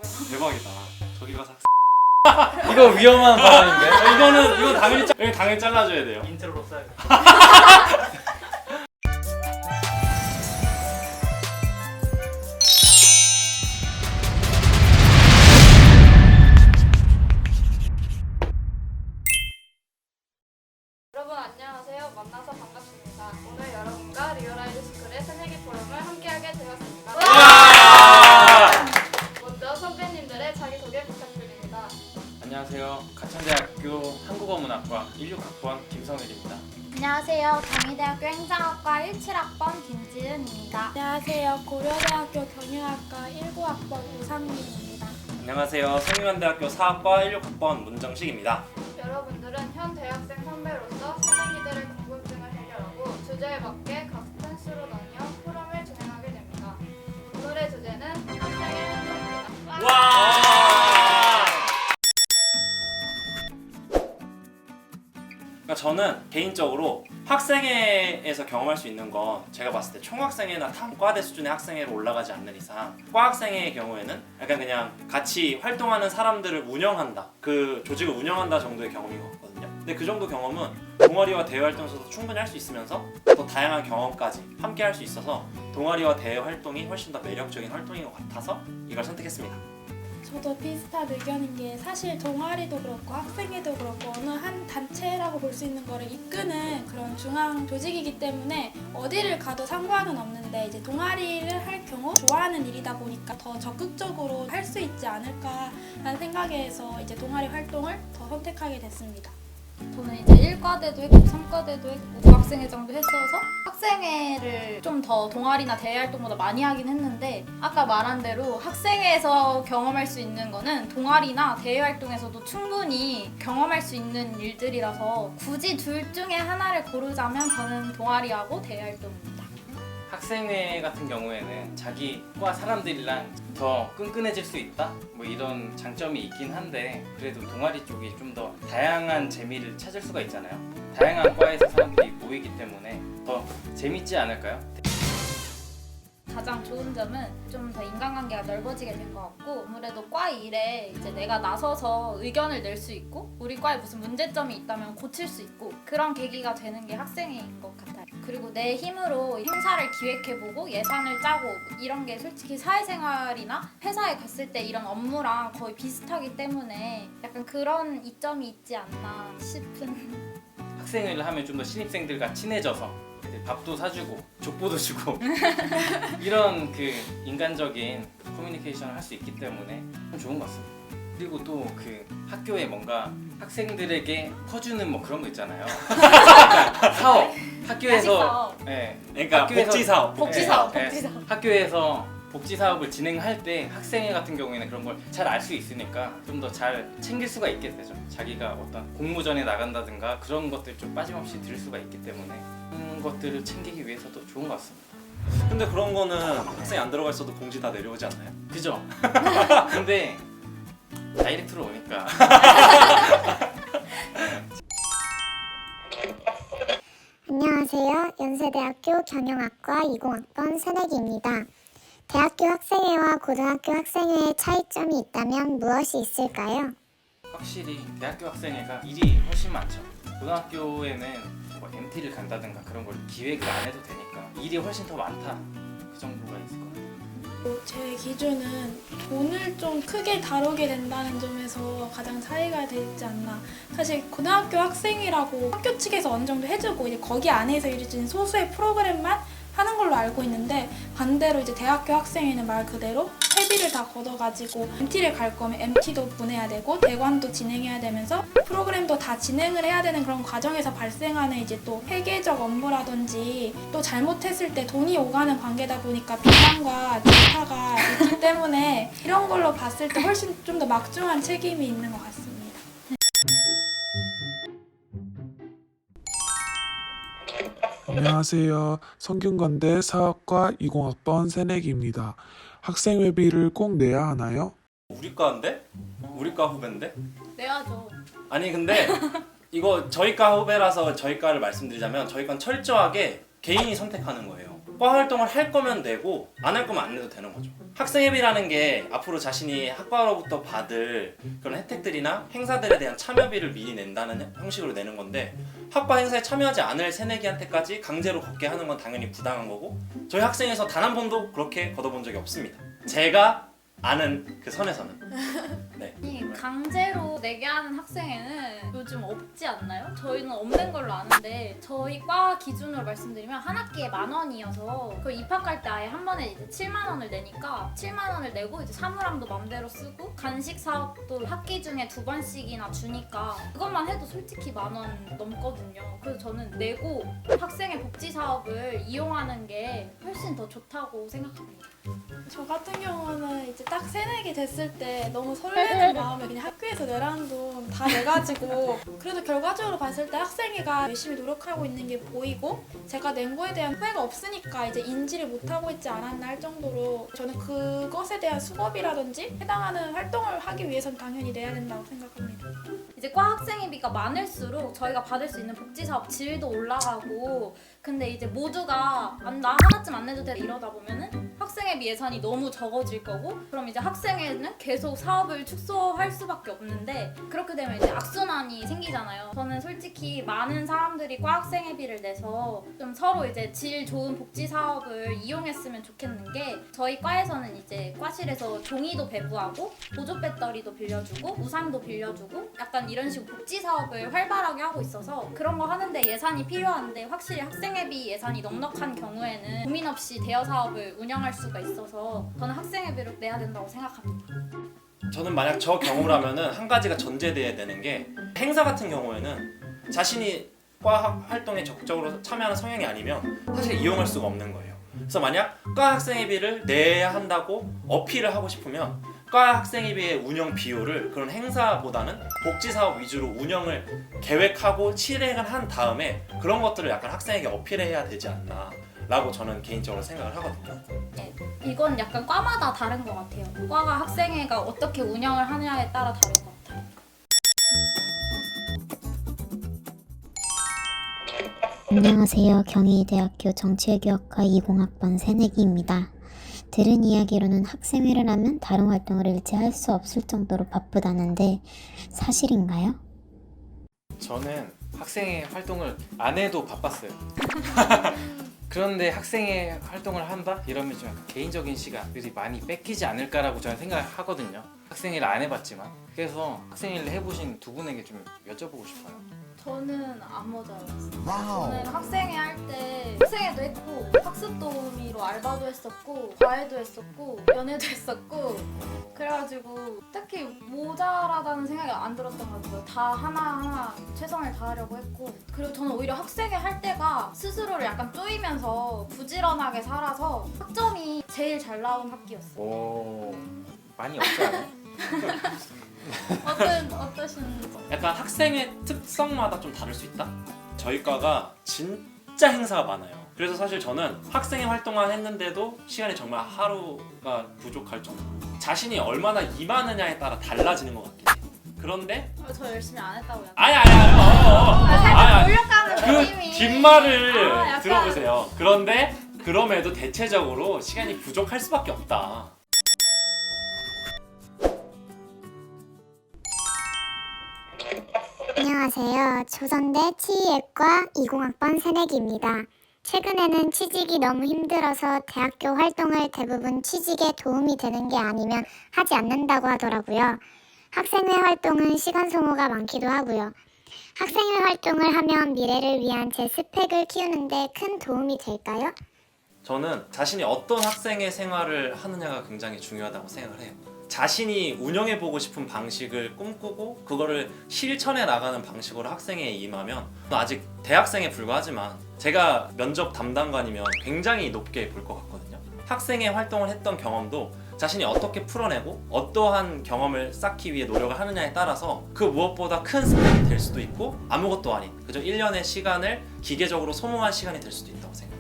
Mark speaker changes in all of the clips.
Speaker 1: 대박이다. 저기 가서
Speaker 2: 이거 위험한 발언인데?
Speaker 1: 이건 당연히 잘라줘야 돼요.
Speaker 3: 인트로로 써야겠다.
Speaker 4: 여러분 안녕하세요. 만나서 반갑습니다. 오늘 여러분과 리얼라이즈 스쿨의 새내기 포럼을 함께하게 되었습니다. 먼저 선배님들의 자기소개 부탁드립니다.
Speaker 2: 안녕하세요. 가천대학교 한국어문학과 16학번 김성일입니다.
Speaker 5: 안녕하세요. 경희대학교 행정학과 17학번 김지은입니다.
Speaker 6: 안녕하세요. 고려대학교 경영학과 19학번 오상민입니다.
Speaker 1: 안녕하세요. 성균관대학교 4학과 16학번 문정식입니다.
Speaker 4: 여러분들은 현 대학생 선배로서 새내기들의 궁금증을 해결하고 주제에 맞게 각 스탠스로 나뉘어 포럼을 진행하게 됩니다. 오늘의 주제는 학생의 행동입니다.
Speaker 1: 와! 그러니까 저는 개인적으로 학생회에서 경험할 수 있는 건 제가 봤을 때 총학생회나 단과대 수준의 학생회로 올라가지 않는 이상 과학생회의 경우에는 약간 그냥 같이 활동하는 사람들을 운영한다, 그 조직을 운영한다 정도의 경험인 것 같거든요. 근데 그 정도 경험은 동아리와 대외 활동에서도 충분히 할 수 있으면서 더 다양한 경험까지 함께 할 수 있어서 동아리와 대외 활동이 훨씬 더 매력적인 활동인 것 같아서 이걸 선택했습니다.
Speaker 6: 저도 비슷한 의견인 게 사실 동아리도 그렇고 학생회도 그렇고 어느 한 단체라고 볼 수 있는 거를 이끄는 그런 중앙 조직이기 때문에 어디를 가도 상관은 없는데 이제 동아리를 할 경우 좋아하는 일이다 보니까 더 적극적으로 할 수 있지 않을까라는 생각에서 이제 동아리 활동을 더 선택하게 됐습니다.
Speaker 5: 저는 이제 1과대도 했고 3과대도 했고 국학생회장도 했어서 학생회를 좀 더 동아리나 대외 활동보다 많이 하긴 했는데 아까 말한 대로 학생회에서 경험할 수 있는 거는 동아리나 대외 활동에서도 충분히 경험할 수 있는 일들이라서 굳이 둘 중에 하나를 고르자면 저는 동아리하고 대외 활동입니다.
Speaker 2: 학생회 같은 경우에는 자기 과 사람들이랑 더 끈끈해질 수 있다? 뭐 이런 장점이 있긴 한데 그래도 동아리 쪽이 좀 더 다양한 재미를 찾을 수가 있잖아요. 다양한 과에서 사람들이 모이기 때문에 더 재밌지 않을까요?
Speaker 5: 가장 좋은 점은 좀 더 인간관계가 넓어지게 된 것 같고 아무래도 과 일에 이제 내가 나서서 의견을 낼 수 있고 우리 과에 무슨 문제점이 있다면 고칠 수 있고 그런 계기가 되는 게 학생회인 것 같아요. 그리고 내 힘으로 행사를 기획해보고 예산을 짜고 이런 게 솔직히 사회생활이나 회사에 갔을 때 이런 업무랑 거의 비슷하기 때문에 약간 그런 이점이 있지 않나 싶은.
Speaker 2: 학생회를 하면 좀 더 신입생들과 친해져서 이제 밥도 사주고 족보도 주고 이런 그 인간적인 커뮤니케이션을 할 수 있기 때문에 좀 좋은 것 같습니다. 그리고 또 그 학교에 뭔가 학생들에게 퍼주는 뭐 그런 거 있잖아요. 그러니까 사업 학교에서 네,
Speaker 1: 그러니까
Speaker 2: 학교에서-
Speaker 1: 복지사업.
Speaker 5: 복지사업,
Speaker 2: 네,
Speaker 5: 복지사업.
Speaker 2: 학교에서 복지 사업을 진행할 때 학생회 같은 경우에는 그런 걸 잘 알 수 있으니까 좀 더 잘 챙길 수가 있게 되죠. 자기가 어떤 공모전에 나간다든가 그런 것들 좀 빠짐없이 들을 수가 있기 때문에 그런 것들을 챙기기 위해서도 좋은 것 같습니다.
Speaker 1: 근데 그런 거는 학생이 안 들어가 있어도 공지 다 내려오지 않나요?
Speaker 2: 그죠? 근데 다이렉트로 오니까
Speaker 7: 안녕하세요. 연세대학교 경영학과 20학번 새내기입니다. 대학교 학생회와 고등학교 학생회의 차이점이 있다면 무엇이 있을까요?
Speaker 2: 확실히 대학교 학생회가 일이 훨씬 많죠. 고등학교에는 뭐 MT를 간다든가 그런 걸 기획을 안 해도 되니까 일이 훨씬 더 많다. 그 정도가 있을 것 같아요.
Speaker 6: 제 기준은 돈을 좀 크게 다루게 된다는 점에서 가장 차이가 되지 않나. 사실 고등학교 학생이라고 학교 측에서 어느 정도 해주고 이제 거기 안에서 이루어진 소수의 프로그램만 하는 걸로 알고 있는데 반대로 이제 대학교 학생회는 말 그대로 회비를 다 걷어가지고 MT를 갈 거면 MT도 보내야 되고 대관도 진행해야 되면서 프로그램도 다 진행을 해야 되는 그런 과정에서 발생하는 이제 또 회계적 업무라든지 또 잘못했을 때 돈이 오가는 관계다 보니까 비난과 질타가 있기 때문에 이런 걸로 봤을 때 훨씬 좀 더 막중한 책임이 있는 것 같습니다.
Speaker 8: 안녕하세요. 성균관대 사학과 20학번 새내기입니다. 학생회비를 꼭 내야 하나요?
Speaker 1: 우리 과인데? 우리 과 후배인데?
Speaker 5: 내야죠.
Speaker 1: 아니 근데 이거 저희 과 후배라서 저희 과를 말씀드리자면 저희 과는 철저하게 개인이 선택하는 거예요. 과 활동을 할 거면 내고 안 할 거면 안 내도 되는 거죠. 학생회비라는 게 앞으로 자신이 학과로부터 받을 그런 혜택들이나 행사들에 대한 참여비를 미리 낸다는 형식으로 내는 건데 학과 행사에 참여하지 않을 새내기한테까지 강제로 걷게 하는 건 당연히 부당한 거고 저희 학생에서 단 한 번도 그렇게 걷어본 적이 없습니다. 제가 아는 그 선에서는. 네.
Speaker 5: 이 강제로 내게 하는 학생회는 요즘 없지 않나요? 저희는 없는 걸로 아는데 저희 과 기준으로 말씀드리면 한 학기에 10,000원이어서 그 입학할 때 아예 한 번에 이제 7만 원을 내니까 7만 원을 내고 이제 사물함도 맘대로 쓰고 간식 사업도 학기 중에 2번씩이나 주니까 그것만 해도 솔직히 10,000원 넘거든요. 그래서 저는 내고 학생회 복지 사업을 이용하는 게 훨씬 더 좋다고 생각합니다.
Speaker 6: 저 같은 경우는 이제 딱 새내기 됐을 때 너무 설레는 마음에 그냥 학교에서 내라는 돈 다 내가지고 그래도 결과적으로 봤을 때 학생회가 열심히 노력하고 있는 게 보이고 제가 낸 거에 대한 후회가 없으니까 이제 인지를 못하고 있지 않았나 할 정도로 저는 그것에 대한 수고비라든지 해당하는 활동을 하기 위해선 당연히 내야 된다고 생각합니다.
Speaker 5: 이제 과 학생회비가 많을수록 저희가 받을 수 있는 복지사업 질도 올라가고 근데 이제 모두가 나 하나쯤 안 내도 돼 이러다 보면은 학생회비 예산이 너무 적어질 거고 그럼 이제 학생회는 계속 사업을 축소할 수밖에 없는데 그렇게 되면 이제 악순환이 생기잖아요. 저는 솔직히 많은 사람들이 과 학생회비를 내서 좀 서로 이제 질 좋은 복지 사업을 이용했으면 좋겠는 게 저희 과에서는 이제 과실에서 종이도 배부하고 보조 배터리도 빌려주고 우산도 빌려주고 약간 이런 식으로 복지 사업을 활발하게 하고 있어서 그런 거 하는데 예산이 필요한데 확실히 학생회비 예산이 넉넉한 경우에는 고민 없이 대여 사업을 운영할 수가 있어서 저는 학생회비를 내야 된다고 생각합니다.
Speaker 1: 저는 만약 저 경우라면은 한 가지가 전제돼야 되는 게 행사 같은 경우에는 자신이 과 활동에 적극적으로 참여하는 성향이 아니면 사실 이용할 수가 없는 거예요. 그래서 만약 과 학생회비를 내야 한다고 어필을 하고 싶으면 과 학생회비의 운영 비율을 그런 행사보다는 복지사업 위주로 운영을 계획하고 실행을 한 다음에 그런 것들을 약간 학생에게 어필해야 되지 않나 라고 저는 개인적으로 생각을 하거든요.
Speaker 5: 이건 약간 과마다 다른 것 같아요. 과가 학생회가 어떻게 운영을 하느냐에 따라 다른 것 같아요.
Speaker 7: 안녕하세요. 경희대학교 정치외교학과 20학번 새내기입니다. 들은 이야기로는 학생회를 하면 다른 활동을 일체 할 수 없을 정도로 바쁘다는데 사실인가요?
Speaker 2: 저는 학생회 활동을 안 해도 바빴어요. 그런데 학생회 활동을 한다? 이러면 좀 약간 개인적인 시간들이 많이 뺏기지 않을까라고 저는 생각하거든요. 학생회를 안 해봤지만 그래서 학생회를 해보신 두 분에게 좀 여쭤보고 싶어요.
Speaker 5: 저는 안 모자랐어요. 저는 학생회 할 때 학생회도 했고 학습 도우미로 알바도 했었고 과외도 했었고 연애도 했었고 그래가지고 딱히 모자라다는 생각이 안 들었던 것 같아요. 다 하나하나 최선을 다하려고 했고 그리고 저는 오히려 학생회 할 때가 스스로를 약간 쪼이면서 부지런하게 살아서 학점이 제일 잘 나온 학기였어요.
Speaker 2: 오, 많이 없지 않아요?
Speaker 5: 어떠신지?
Speaker 1: 약간 학생의 특성마다 좀 다를 수 있다? 저희 과가 진짜 행사가 많아요. 그래서 사실 저는 학생회 활동만 했는데도 시간이 정말 하루가 부족할 정도. 자신이 얼마나 임하느냐에 따라 달라지는 것 같긴 해요. 그런데
Speaker 5: 저 열심히 안 했다고요.
Speaker 1: 살짝
Speaker 5: 몰려가는
Speaker 1: 그
Speaker 5: 느낌이.
Speaker 1: 뒷말을
Speaker 5: 약간-
Speaker 1: 들어보세요. 그런데 그럼에도 대체적으로 시간이 부족할 수밖에 없다.
Speaker 7: 안녕하세요. 조선대 치의학과 20학번 새내기입니다. 최근에는 취직이 너무 힘들어서 대학교 활동을 대부분 취직에 도움이 되는 게 아니면 하지 않는다고 하더라고요. 학생회 활동은 시간 소모가 많기도 하고요. 학생회 활동을 하면 미래를 위한 제 스펙을 키우는데 큰 도움이 될까요?
Speaker 1: 저는 자신이 어떤 학생의 생활을 하느냐가 굉장히 중요하다고 생각을 해요. 자신이 운영해보고 싶은 방식을 꿈꾸고 그거를 실천해 나가는 방식으로 학생회에 임하면 아직 대학생에 불과하지만 제가 면접 담당관이면 굉장히 높게 볼 것 같거든요. 학생회 활동을 했던 경험도 자신이 어떻게 풀어내고 어떠한 경험을 쌓기 위해 노력을 하느냐에 따라서 그 무엇보다 큰 스펙이 될 수도 있고 아무것도 아닌 그저 1년의 시간을 기계적으로 소모한 시간이 될 수도 있다고 생각해요.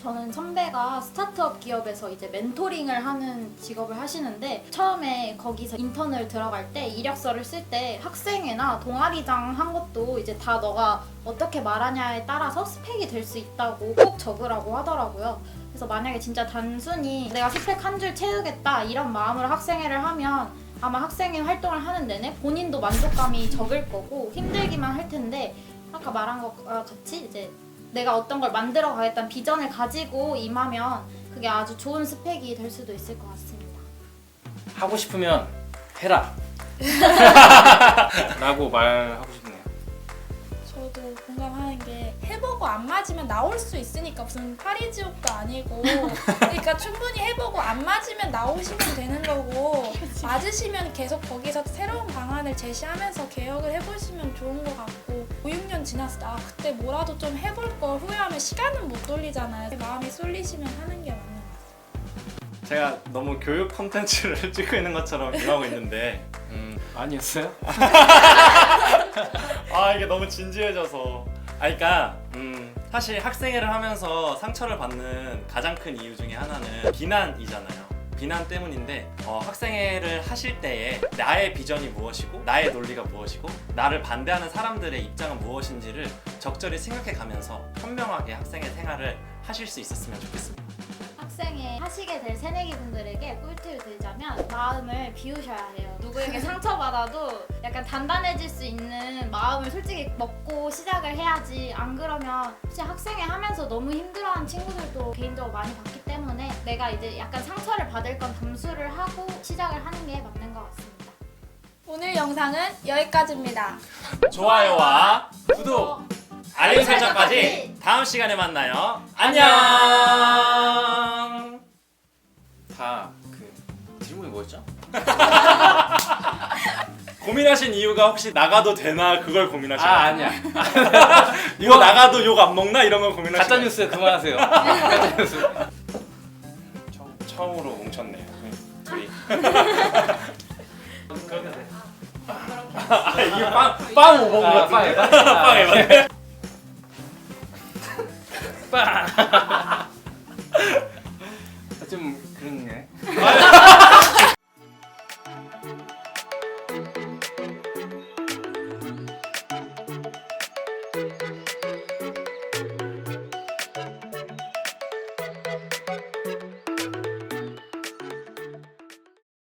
Speaker 5: 저는 선배가 스타트업 기업에서 이제 멘토링을 하는 직업을 하시는데 처음에 거기서 인턴을 들어갈 때 이력서를 쓸 때 학생회나 동아리장 한 것도 이제 다 너가 어떻게 말하냐에 따라서 스펙이 될 수 있다고 꼭 적으라고 하더라고요. 그래서 만약에 진짜 단순히 내가 스펙 한 줄 채우겠다 이런 마음으로 학생회를 하면 아마 학생회 활동을 하는 내내 본인도 만족감이 적을 거고 힘들기만 할 텐데 아까 말한 것과 같이 이제 내가 어떤 걸 만들어 가겠다는 비전을 가지고 임하면 그게 아주 좋은 스펙이 될 수도 있을 것 같습니다.
Speaker 2: 하고 싶으면 해라. 라고 말하고 싶네요.
Speaker 6: 저도 공감하는 게 해보고 안 맞으면 나올 수 있으니까 무슨 파리지옥도 아니고 그러니까 충분히 해보고 안 맞으면 나오시면 되는 거고 맞으시면 계속 거기서 새로운 방안을 제시하면서 개혁을 해보시면 좋은 것 같고 5, 6년 지났을 때 아 그때 뭐라도 좀 해볼 걸 후회하면 시간은 못 돌리잖아요. 마음이 쏠리시면 하는 게 맞는 것 같아요.
Speaker 1: 제가 너무 교육 콘텐츠를 찍고 있는 것처럼 임하고 있는데
Speaker 2: 아니었어요?
Speaker 1: 아 이게 너무 진지해져서 그러니까 사실 학생회를 하면서 상처를 받는 가장 큰 이유 중에 하나는 비난이잖아요. 비난 때문인데 학생회를 하실 때에 나의 비전이 무엇이고 나의 논리가 무엇이고 나를 반대하는 사람들의 입장은 무엇인지를 적절히 생각해 가면서 현명하게 학생회 생활을 하실 수 있었으면 좋겠습니다.
Speaker 5: 학생회 하시게 될 새내기 분들에게 꿀팁을 드리자면 마음을 비우셔야 해요. 누구에게 상처받아도 약간 단단해질 수 있는 마음을 솔직히 먹고 시작을 해야지 안 그러면 혹시 학생회 하면서 너무 힘들어하는 친구들도 개인적으로 많이 봤기 때문에 내가 이제 약간 상처를 받을 건 담수를 하고 시작을 하는 게 맞는 것 같습니다.
Speaker 6: 오늘 영상은 여기까지입니다.
Speaker 1: 좋아요와 구독, 알림 설정까지 다음 시간에 만나요. 안녕.
Speaker 2: 다 그 질문이 뭐였죠?
Speaker 1: 고민하신 이유가 혹시 나가도 되나 그걸 고민하신 거예요?
Speaker 2: 아니야.
Speaker 1: 이거 나가도 욕 안 먹나 이런 걸 고민하신
Speaker 2: 가짜
Speaker 1: 거예요?
Speaker 2: 뉴스 그만하세요. 가짜 뉴스.
Speaker 1: 처음으로 뭉쳤네요. 둘이.
Speaker 2: 그렇게 돼.
Speaker 1: 이게 빵 오버인 것 같은데. 빵 에바.
Speaker 2: 빵.